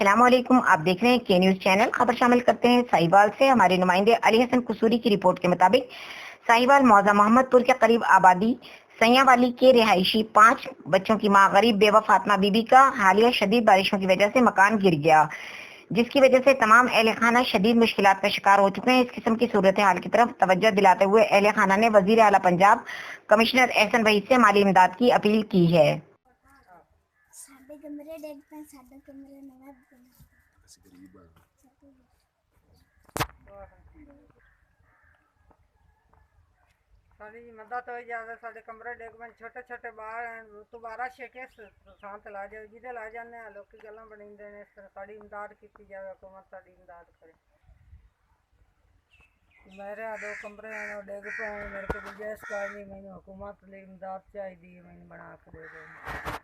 अस्सलाम वालेकुम। आप देख रहे हैं के न्यूज चैनल। खबर शामिल करते हैं साहीवाल से। हमारे नुमाइंदे अली हसन कुसूरी की रिपोर्ट के मुताबिक साहीवाल मौजा मोहम्मदपुर के करीब आबादी सैयावाली के रिहायशी 5 बच्चों की मां गरीब बेवह फातिमा बीबी का हालिया शदीद बारिशों की वजह से मकान गिर गया, जिसकी वजह से तमाम अहले खाना शदीद मुश्किलात का शिकार हो चुके हैं। इस किस्म की सूरत हाल की तरफ तवज्जो दिलाते हुए अहले खाना ने वजीर आला पंजाब कमिश्नर एहसन वहीद से माली इमदाद की अपील की है। ਸਾਡੇ ਕਮਰੇ ਡਿੱਗ ਪਏ, ਸਾਡਾ ਕਮਰਾ ਨਵਾਂ ਬਣਾ ਅਸੀਂ ਗਰੀਬ ਆ सारी मदद हो जाए। साढ़े कमरे डिग पे छोटे छोटे बाहर दोबारा शेके सांत ला जाए जिदे ला जाने लोग गल्लां बनींदे ने। इस तरह साड़ी इमदाद की जाए, हुकूमत साड़ी इमदाद करे। मेरे 2 कमरे हैं डिग पे, मेरे को गुंजाइश नहीं, मैंने हुकूमत इमदाद चाहिए, मैंने बना के दे दो।